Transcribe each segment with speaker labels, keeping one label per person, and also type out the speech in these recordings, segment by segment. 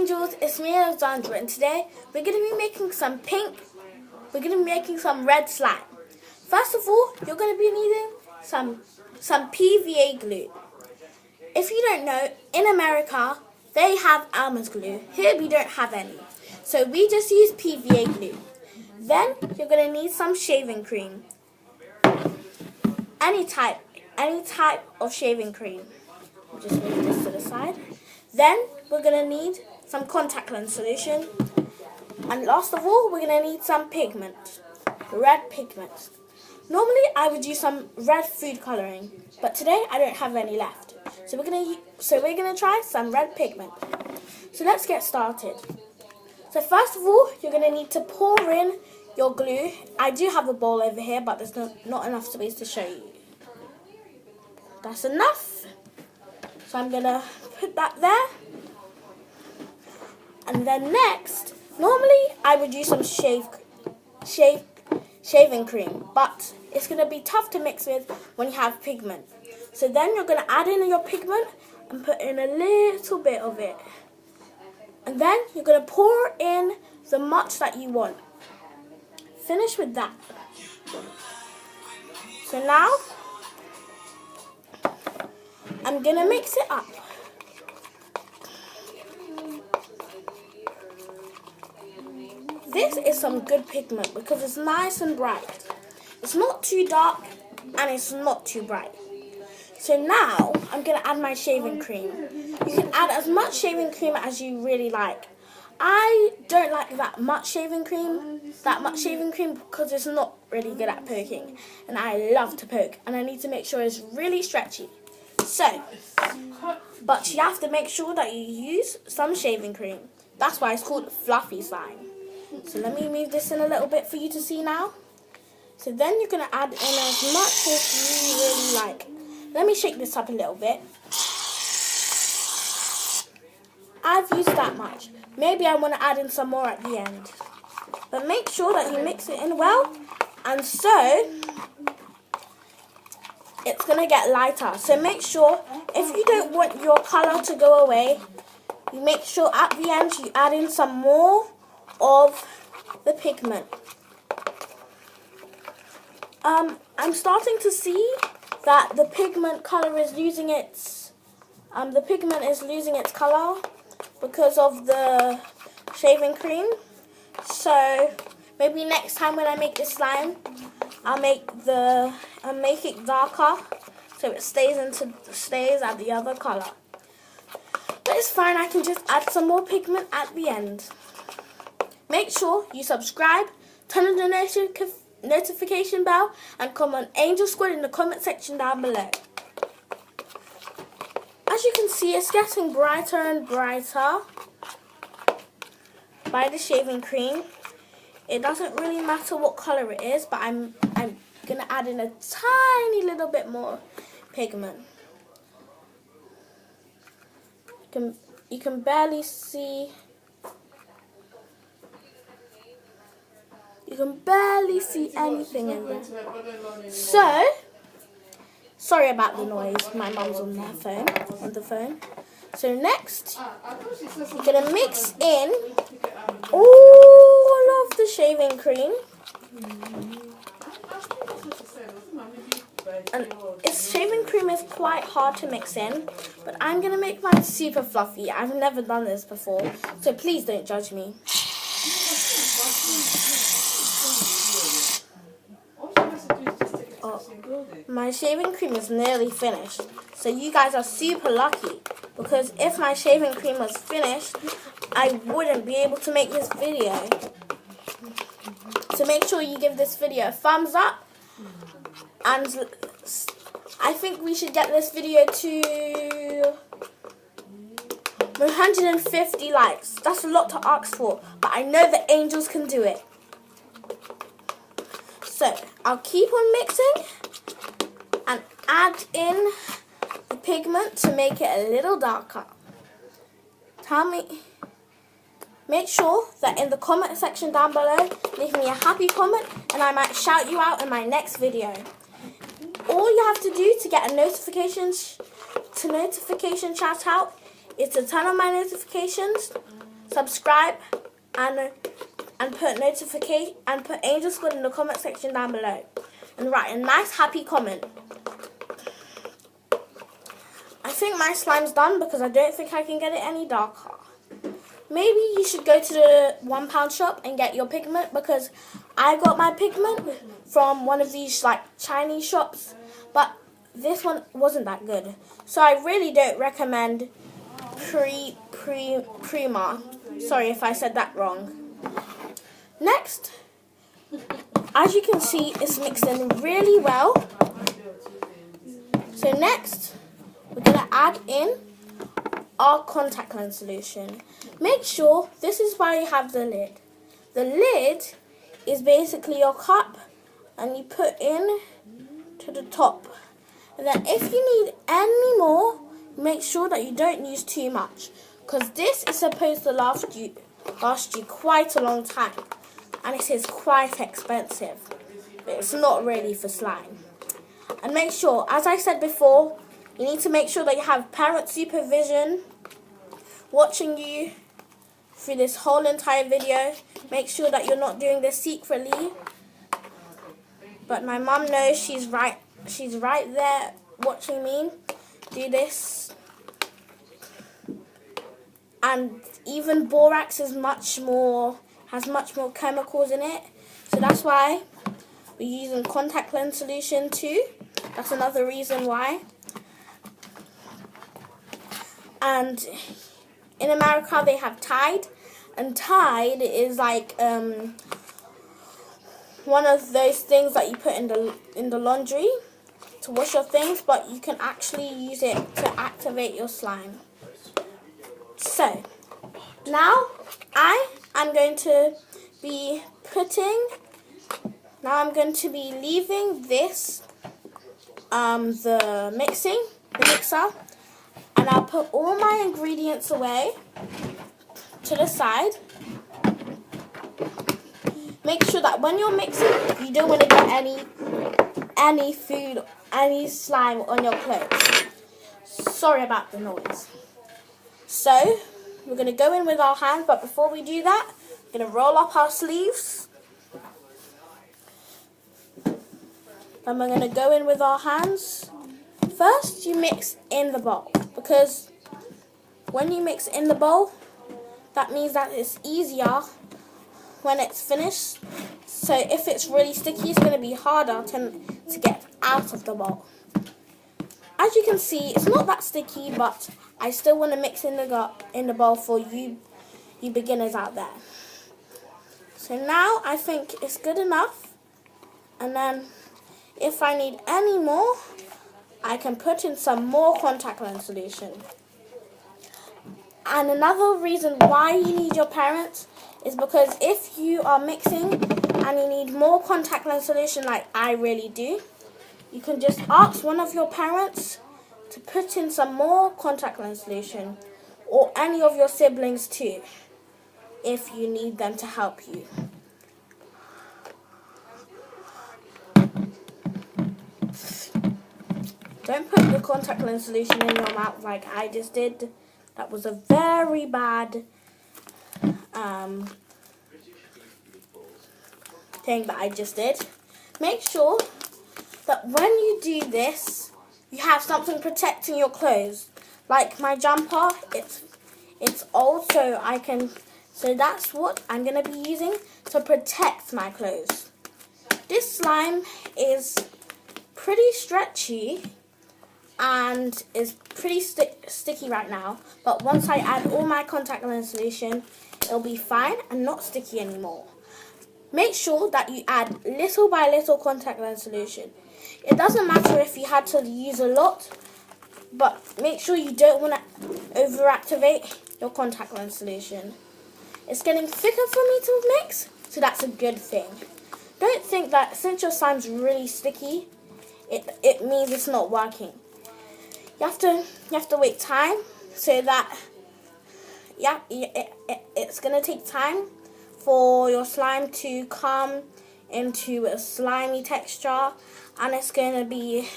Speaker 1: Angels, it's me Alexandra, and today we're going to be making some red slime. First of all, you're going to be needing some PVA glue. If you don't know, in America, they have Elmer's glue. Here we don't have any. So we just use PVA glue. Then you're going to need some shaving cream. Any type of shaving cream. We'll just move this to the side. Then we're going to need some contact lens solution. And last of all, we're going to need some pigment. Red pigment. Normally I would use some red food colouring, but today I don't have any left. So we're gonna try some red pigment. So let's get started. So first of all, you're gonna need to pour in your glue. I do have a bowl over here, but there's not enough space to show you. That's enough. So I'm gonna put that there. And then next, normally I would use some shaving cream, but it's going to be tough to mix with when you have pigment. So then you're going to add in your pigment and put in a little bit of it. And then you're going to pour in the much that you want. Finish with that. So now, I'm going to mix it up. This is some good pigment because it's nice and bright. It's not too dark and it's not too bright. So now I'm going to add my shaving cream. You can add as much shaving cream as you really like. I don't like that much shaving cream because it's not really good at poking. And I love to poke and I need to make sure it's really stretchy. So, but you have to make sure that you use some shaving cream. That's why it's called fluffy slime. So let me move this in a little bit for you to see now. So then you're going to add in as much as you really like. Let me shake this up a little bit. I've used that much. Maybe I want to add in some more at the end. But make sure that you mix it in well. And so, it's going to get lighter. So make sure, if you don't want your colour to go away, you make sure at the end you add in some more of the pigment. I'm starting to see that the pigment color is losing its color because of the shaving cream. So maybe next time when I make this slime, I'll make it darker so it stays at the other color. But it's fine, I can just add some more pigment at the end. Make sure you subscribe, turn on the notification bell, and comment Angel Squad in the comment section down below. As you can see, it's getting brighter and brighter by the shaving cream. It doesn't really matter what color it is, but I'm gonna add in a tiny little bit more pigment. You can barely see. You can barely see anything in there. So, sorry about the noise. My mum's on the phone. So next, you're going to mix in all of the shaving cream. And shaving cream is quite hard to mix in, but I'm going to make mine super fluffy. I've never done this before, so please don't judge me. My shaving cream is nearly finished, so you guys are super lucky, because if my shaving cream was finished, I wouldn't be able to make this video. So make sure you give this video a thumbs up, and I think we should get this video to 150 likes. That's a lot to ask for, but I know the angels can do it. So I'll keep on mixing and add in the pigment to make it a little darker. Make sure that in the comment section down below, leave me a happy comment and I might shout you out in my next video. All you have to do to get a notification shout out is to turn on my notifications subscribe, and put notification and put Angel Squid in the comment section down below, and write a nice happy comment. I think my slime's done because I don't think I can get it any darker. Maybe you should go to the £1 shop and get your pigment, because I got my pigment from one of these like Chinese shops, but this one wasn't that good. So I really don't recommend Prima. Sorry if I said that wrong. Next, as you can see, it's mixed in really well. So next, we're going to add in our contact lens solution. Make sure, this is why you have the lid. The lid is basically your cup, and you put in to the top. And then if you need any more, make sure that you don't use too much, because this is supposed to last you quite a long time, and it is quite expensive, but it's not really for slime. And make sure, as I said before, you need to make sure that you have parent supervision watching you through this whole entire video. Make sure that you're not doing this secretly. But my mum knows, she's right there watching me do this. And even borax has much more chemicals in it. So that's why we're using contact lens solution too. That's another reason why. And in America they have Tide, and Tide is like one of those things that you put in the laundry to wash your things, but you can actually use it to activate your slime. So now I'm going to be leaving this the mixer, and I'll put all my ingredients away to the side. Make sure that when you're mixing, you don't want to get any food, any slime on your clothes. Sorry about the noise. So we're going to go in with our hands, but before we do that, we're going to roll up our sleeves. And we're going to go in with our hands. First, you mix in the bowl, because when you mix in the bowl, that means that it's easier when it's finished. So if it's really sticky, it's going to be harder to get out of the bowl. As you can see, it's not that sticky, but I still want to mix in the bowl for you beginners out there. So now I think it's good enough, and then if I need any more, I can put in some more contact lens solution. And another reason why you need your parents is because if you are mixing and you need more contact lens solution, like I really do, you can just ask one of your parents to put in some more contact lens solution, or any of your siblings too, if you need them to help you. Don't put the contact lens solution in your mouth like I just did. That was a very bad thing that I just did. Make sure that when you do this, you have something protecting your clothes. Like my jumper, it's old, so that's what I'm gonna be using to protect my clothes. This slime is pretty stretchy and is pretty sticky right now, but once I add all my contact lens solution, it'll be fine and not sticky anymore. Make sure that you add little by little contact lens solution. It doesn't matter if you had to use a lot, but make sure you don't want to overactivate your contact lens solution. It's getting thicker for me to mix, so that's a good thing. Don't think that since your slime's really sticky, it means it's not working. You have to wait time, so that it's gonna take time for your slime to come into a slimy texture, and it's gonna be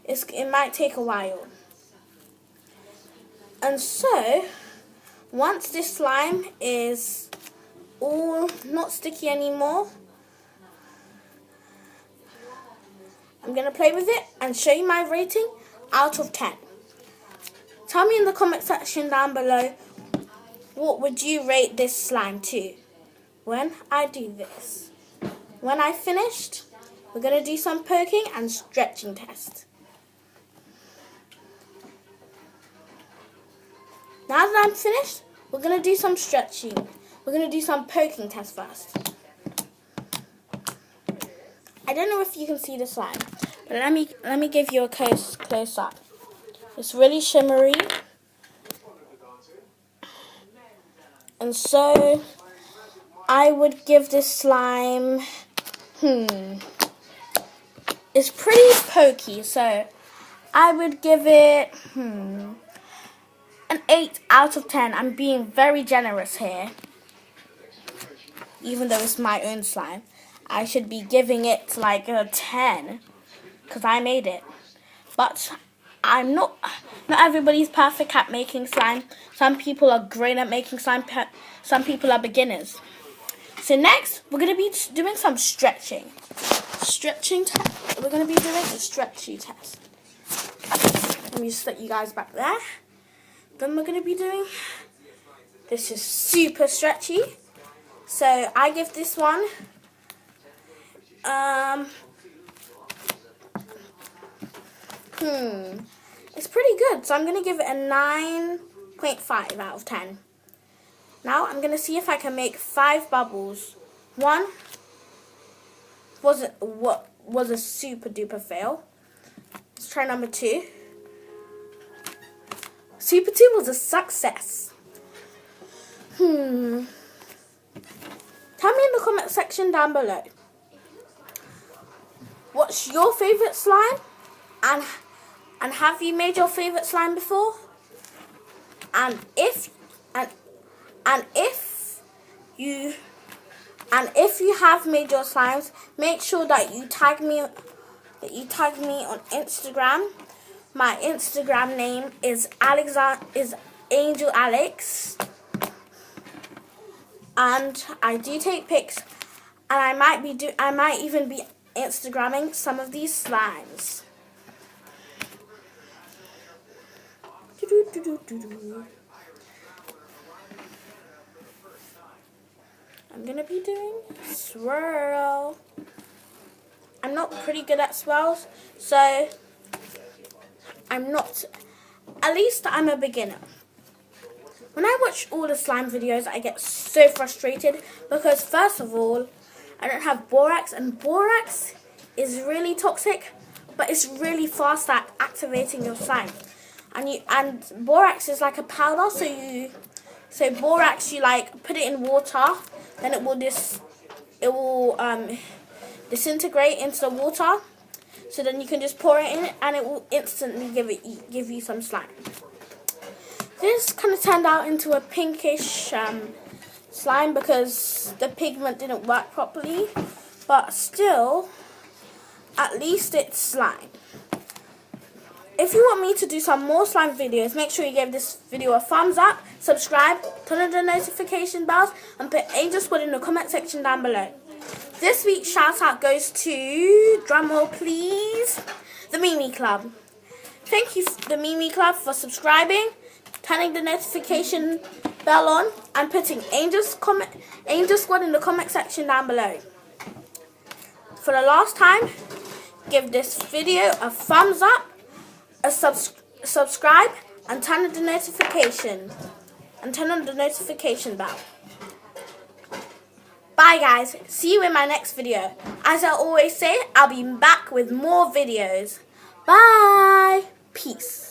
Speaker 1: it might take a while. And so, once this slime is all not sticky anymore, I'm going to play with it and show you my rating out of 10. Tell me in the comment section down below, what would you rate this slime to when I do this? When I finished, we're going to do some poking and stretching test. Now that I'm finished, we're going to do some stretching. We're going to do some poking test first. I don't know if you can see the slime, but let me give you a close up. It's really shimmery. And so I would give this slime, it's pretty pokey, so I would give it an 8 out of 10. I'm being very generous here. Even though it's my own slime, I should be giving it like a 10 because I made it. But I'm not everybody's perfect at making slime. Some people are great at making slime. Some people are beginners. So next, we're going to be doing some stretching. We're going to be doing a stretchy test. Let me just let you guys back there. Then we're going to be doing, this is super stretchy. So I give this one, it's pretty good. So I'm going to give it a 9.5 out of 10. Now I'm going to see if I can make 5 bubbles. One was a super duper fail. Let's try number 2. Super 2 was a success. Tell me in the comment section down below, what's your favourite slime? And have you made your favourite slime before? And if you have made your slimes, make sure that you tag me on Instagram. My Instagram name is Angel Alex, and I do take pics, and I might even be Instagramming some of these slimes. I'm gonna be doing swirl. I'm not pretty good at swirls, so at least I'm a beginner. When I watch all the slime videos, I get so frustrated because first of all, I don't have borax, and borax is really toxic, but it's really fast at activating your slime. And borax is like a powder, so borax, you like put it in water, then it will disintegrate into the water. So then you can just pour it in, and it will instantly give you some slime. This kind of turned out into a pinkish slime because the pigment didn't work properly, but still, at least it's slime. If you want me to do some more slime videos, make sure you give this video a thumbs up, subscribe, turn on the notification bells, and put Angel Squad in the comment section down below. This week's shout out goes to, drumroll please, the Mimi Club. Thank you, the Mimi Club, for subscribing, turning the notification bell on, and putting Angel Squad in the comment section down below. For the last time, give this video a thumbs up, a subscribe, and turn on the notification bell. Bye guys, see you in my next video. As I always say, I'll be back with more videos. Bye, peace.